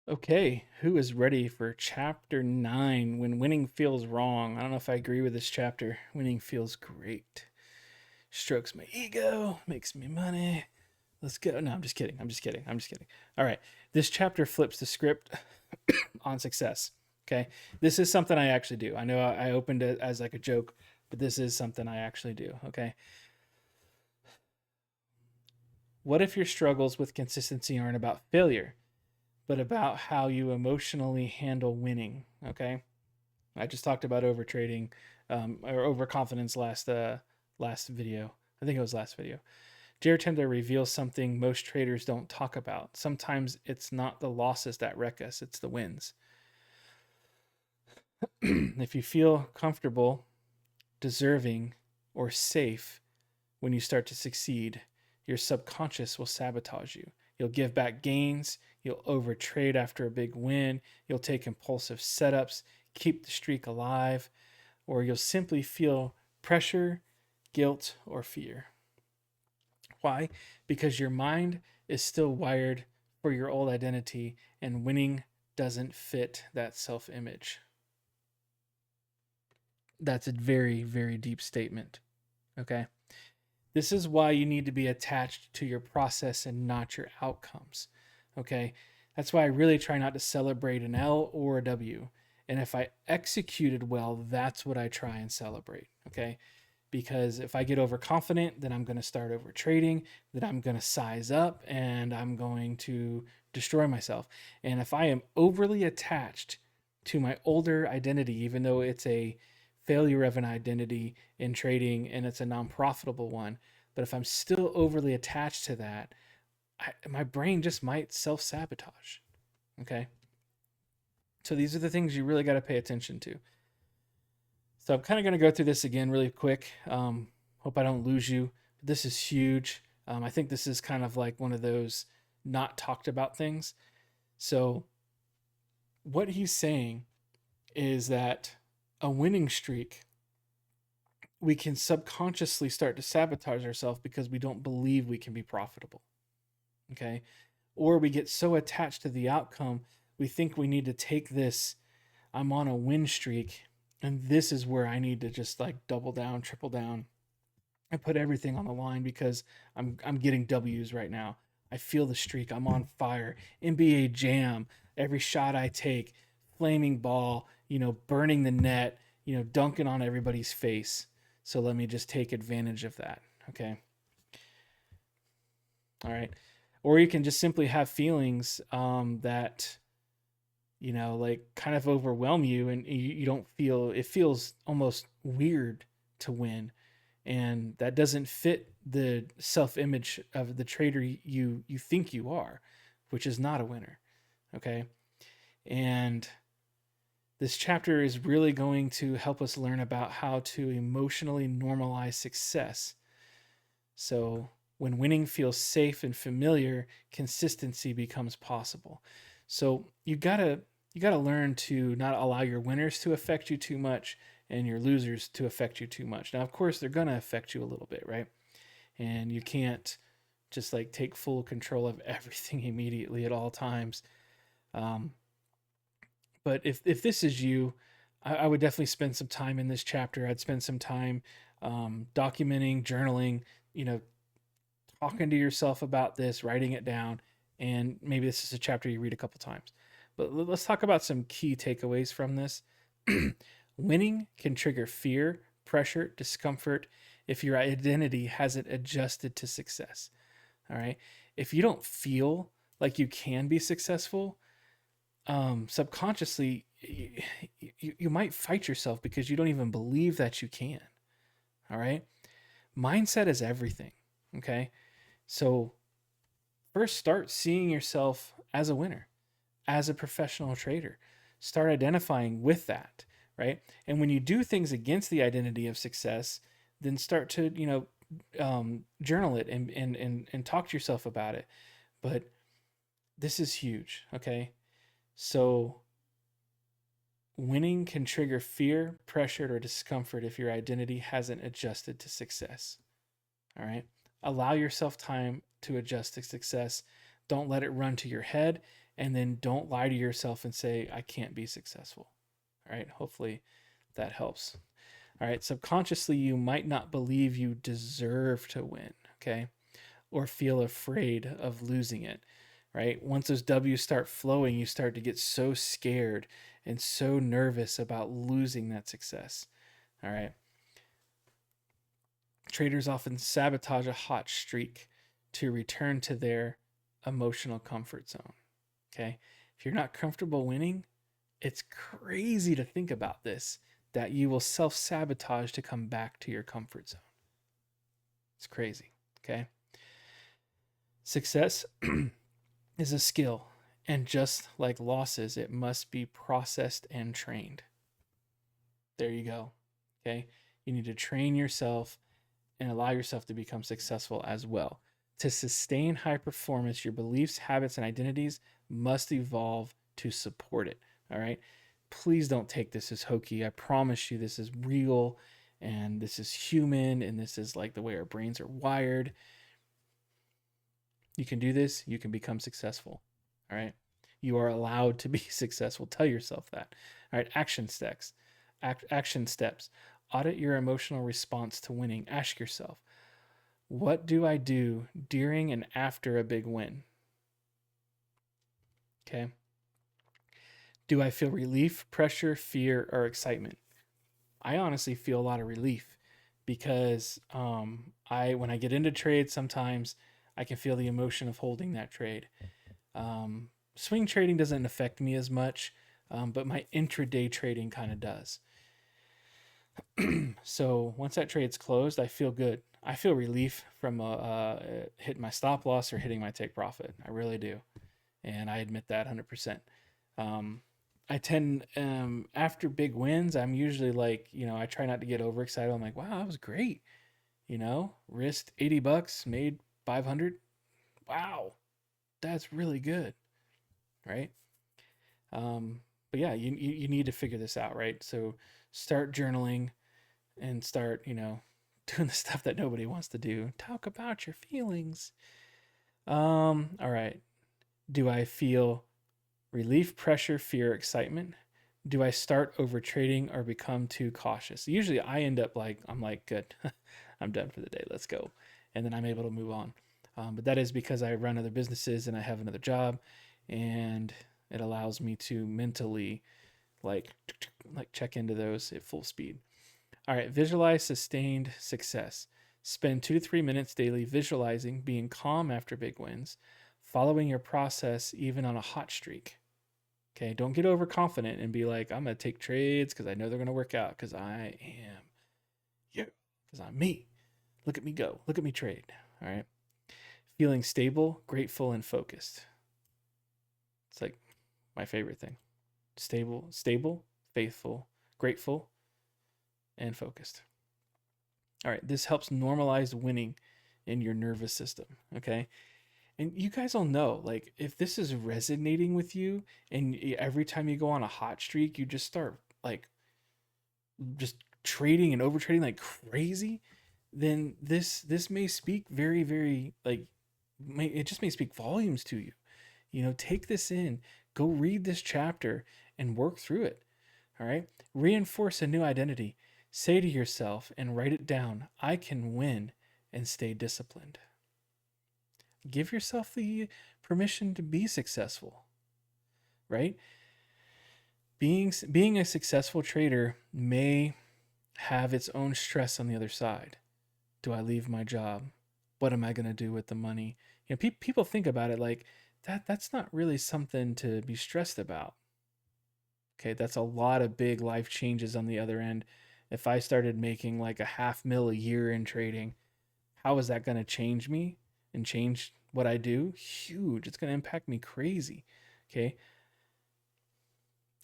Okay, who is ready for chapter 9 when winning feels wrong? I don't know if I agree with this chapter. Winning feels great. Strokes my ego, makes me money. Let's go. No, I'm just kidding. I'm just kidding. All right. This chapter flips the script on success. Okay. This is something I actually do. I know I opened it as like a joke, but this is something I actually do. Okay. What if your struggles with consistency aren't about failure, but about how you emotionally handle winning? Okay. I just talked about overtrading or overconfidence last video. I think it was last video. Jared Tendler reveals something most traders don't talk about. Sometimes it's not the losses that wreck us, it's the wins. If you feel comfortable, deserving, or safe when you start to succeed, your subconscious will sabotage you. You'll give back gains, you'll overtrade after a big win, you'll take impulsive setups, keep the streak alive, or you'll simply feel pressure, guilt, or fear. Why? Because your mind is still wired for your old identity, and winning doesn't fit that self image. That's a very, very deep statement. Okay. This is why you need to be attached to your process and not your outcomes. Okay. That's why I really try not to celebrate an L or a W. And if I executed well, that's what I try and celebrate. Okay. Because if I get overconfident, then I'm going to start over trading, then I'm going to size up and I'm going to destroy myself. And if I am overly attached to my older identity, even though it's a failure of an identity in trading and it's a non-profitable one, but if I'm still overly attached to that, my brain just might self-sabotage. Okay. So these are the things you really got to pay attention to. So I'm kind of going to go through this again really quick. Hope I don't lose you. This is huge. I think this is kind of like one of those not talked about things. So what he's saying is that a winning streak, we can subconsciously start to sabotage ourselves because we don't believe we can be profitable. Okay. Or we get so attached to the outcome, we think we need to take this, I'm on a win streak, and this is where I need to just like double down, triple down, and put everything on the line because I'm getting W's right now. I feel the streak. I'm on fire. NBA Jam. Every shot I take, flaming ball. Burning the net. Dunking on everybody's face. So let me just take advantage of that. Okay. All right. Or you can just simply have feelings that like kind of overwhelm you, and you don't feel, it feels almost weird to win, and that doesn't fit the self-image of the trader you think you are, which is not a winner. Okay. And this chapter is really going to help us learn about how to emotionally normalize success. So when winning feels safe and familiar, consistency becomes possible. So you gotta learn to not allow your winners to affect you too much and your losers to affect you too much. Now, of course, they're gonna affect you a little bit, right? And you can't just like take full control of everything immediately at all times. Um, but if this is you, I would definitely spend some time in this chapter. I'd spend some time documenting, journaling, you know, talking to yourself about this, writing it down, and maybe this is a chapter you read a couple times. But let's talk about some key takeaways from this. Winning can trigger fear, pressure, discomfort if your identity hasn't adjusted to success. All right. If you don't feel like you can be successful, subconsciously, you might fight yourself because you don't even believe that you can. All right. Mindset is everything. Okay. So, first, start seeing yourself as a winner, as a professional trader. Start identifying with that, right? And when you do things against the identity of success, then start to, journal it and talk to yourself about it. But this is huge, okay? So, winning can trigger fear, pressure, or discomfort if your identity hasn't adjusted to success. All right. Allow yourself time to adjust to success, Don't let it run to your head. And then don't lie to yourself and say, I can't be successful. All right. Hopefully that helps. All right. Subconsciously, you might not believe you deserve to win. Okay. Or feel afraid of losing it. Right. Once those W's start flowing, you start to get so scared and so nervous about losing that success. All right. Traders often sabotage a hot streak to return to their emotional comfort zone. Okay. If you're not comfortable winning, it's crazy to think about this, that you will self sabotage to come back to your comfort zone. It's crazy. Okay. Success is a skill, and just like losses, it must be processed and trained. There you go. Okay. You need to train yourself and allow yourself to become successful as well. To sustain high performance, your beliefs, habits, and identities must evolve to support it. All right. Please don't take this as hokey. I promise you, this is real and this is human and this is like the way our brains are wired. You can do this. You can become successful. All right. You are allowed to be successful. Tell yourself that. All right. Action steps. Action steps. Audit your emotional response to winning. Ask yourself, what do I do during and after a big win? Okay. Do I feel relief, pressure, fear, or excitement? I honestly feel a lot of relief because when I get into trades, sometimes I can feel the emotion of holding that trade. Swing trading doesn't affect me as much, but my intraday trading kind of does. So once that trade's closed, I feel good. I feel relief from hitting my stop loss or hitting my take profit. I really do, and I admit that 100%. I tend after big wins, I'm usually like, I try not to get overexcited. I'm like, wow, that was great. Risked $80, made 500. Wow, that's really good, right? But yeah, you need to figure this out, right? So start journaling and start, doing the stuff that nobody wants to do. Talk about your feelings. All right. Do I feel relief, pressure, fear, excitement? Do I start over trading or become too cautious? Usually I end up I'm like, good, I'm done for the day. Let's go. And then I'm able to move on. But that is because I run other businesses and I have another job, and it allows me to mentally like check into those at full speed. All right, visualize sustained success. Spend 2 to 3 minutes daily visualizing being calm after big wins, following your process even on a hot streak. Okay, don't get overconfident and be like, I'm going to take trades because I know they're going to work out because I am you, because I'm me. Look at me go. Look at me trade. All right. Feeling stable, grateful, and focused. It's like my favorite thing. Stable, faithful, grateful, and focused. All right, this helps normalize winning in your nervous system, okay? And you guys all know, like, if this is resonating with you and every time you go on a hot streak, you just start, like, just trading and overtrading like crazy, then this may speak very, very, like, it just may speak volumes to you. Take this in, go read this chapter and work through it, all right? Reinforce a new identity. Say to yourself and write it down, I can win, and stay disciplined. Give yourself the permission to be successful, right? Being a successful trader may have its own stress on the other side. Do I leave my job? What am I going to do with the money? People think about it like that's not really something to be stressed about. Okay, that's a lot of big life changes on the other end. If I started making like $500,000 a year in trading, how is that going to change me and change what I do? Huge. It's going to impact me crazy. Okay.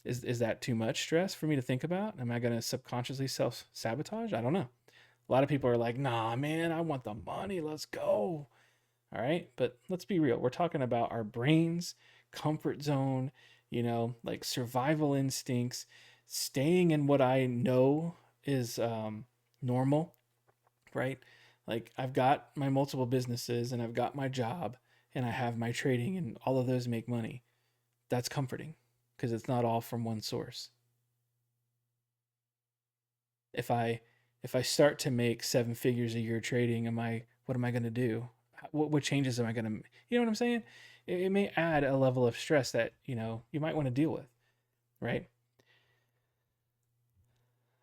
Is that too much stress for me to think about? Am I going to subconsciously self sabotage? I don't know. A lot of people are like, nah, man, I want the money. Let's go. All right. But let's be real. We're talking about our brains, comfort zone, like survival instincts, staying in what I know is normal, right? Like I've got my multiple businesses and I've got my job and I have my trading and all of those make money. That's comforting because it's not all from one source. If I start to make 7 figures a year trading, what am I going to do? What changes am I going to, you know what I'm saying? It may add a level of stress that, you might want to deal with, right?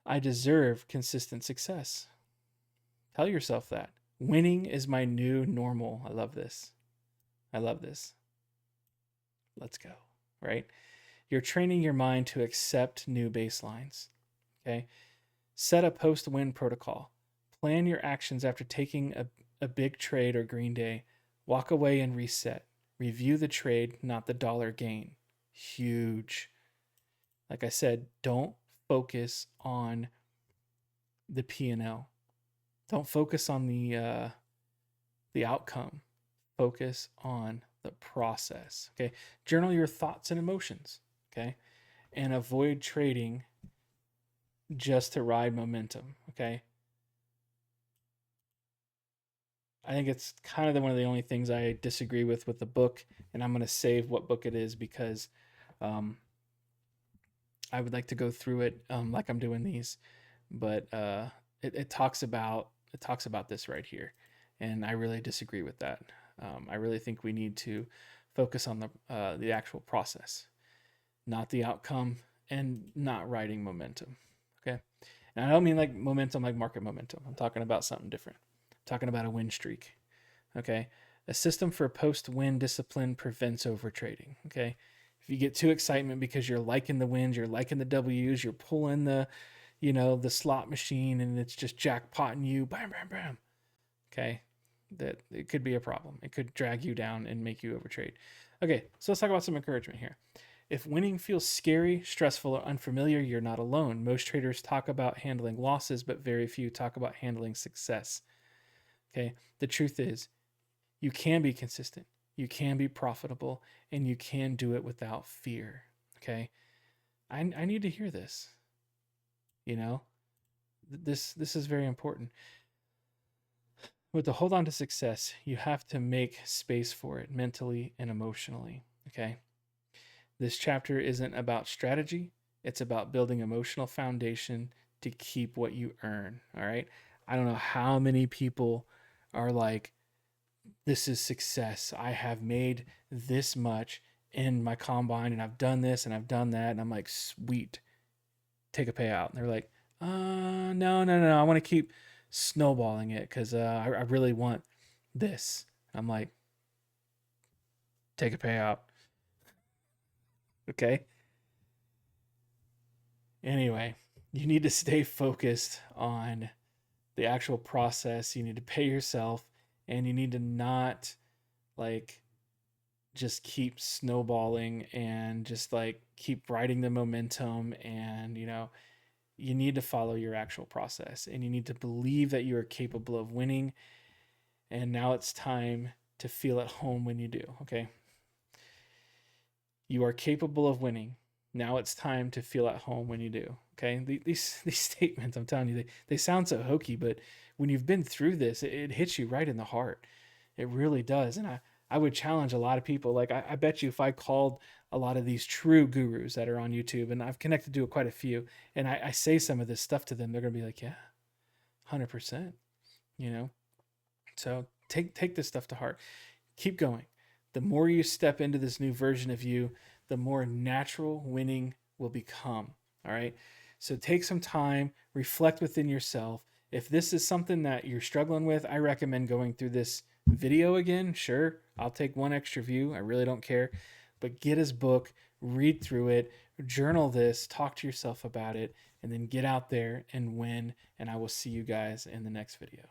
I deserve consistent success. Tell yourself that. Winning is my new normal. I love this. I love this. Let's go, right? You're training your mind to accept new baselines, okay? Set a post-win protocol. Plan your actions after taking a big trade or green day. Walk away and reset. Review the trade, not the dollar gain. Huge. Like I said, don't focus on the P&L. Don't focus on the outcome. Focus on the process. Okay. Journal your thoughts and emotions. Okay. And avoid trading just to ride momentum. Okay. I think it's kind of one of the only things I disagree with the book, and I'm going to save what book it is because um, I would like to go through it like I'm doing these, but it talks about this right here, and I really disagree with that. I really think we need to focus on the actual process, not the outcome, and not riding momentum. Okay, and I don't mean like momentum like market momentum. I'm talking about something different. I'm talking about a win streak. Okay, a system for post-win discipline prevents overtrading. Okay, if you get too excitement because you're liking the wins, you're liking the W's, you're pulling the slot machine, and it's just jackpotting you, bam, bam, bam. Okay, that it could be a problem. It could drag you down and make you overtrade. Okay, so let's talk about some encouragement here. If winning feels scary, stressful, or unfamiliar, you're not alone. Most traders talk about handling losses, but very few talk about handling success. Okay, the truth is, you can be consistent, you can be profitable, and you can do it without fear. Okay, I need to hear this. You know, this is very important. But to hold on to success, you have to make space for it mentally and emotionally. Okay. This chapter isn't about strategy, it's about building emotional foundation to keep what you earn. All right. I don't know how many people are like, this is success. I have made this much in my combine and I've done this and I've done that. And I'm like, sweet, take a payout. And they're like, no, no, no. I want to keep snowballing it because I really want this. I'm like, take a payout. Okay. Anyway, you need to stay focused on the actual process. You need to pay yourself and you need to not like just keep snowballing and just like keep riding the momentum. And you need to follow your actual process and you need to believe that you are capable of winning. And now it's time to feel at home when you do. Okay, you are capable of winning. Now it's time to feel at home when you do. Okay, these statements, I'm telling you, they sound so hokey, but when you've been through this, it hits you right in the heart. It really does. And I would challenge a lot of people. Like I bet you if I called a lot of these true gurus that are on YouTube, and I've connected to quite a few, and I say some of this stuff to them, they're gonna be like, yeah, 100%. You know, so take this stuff to heart. Keep going. The more you step into this new version of you, the more natural winning will become. All right. So take some time, reflect within yourself. If this is something that you're struggling with, I recommend going through this video again. Sure, I'll take one extra view. I really don't care. But get his book, read through it, journal this, talk to yourself about it, and then get out there and win. And I will see you guys in the next video.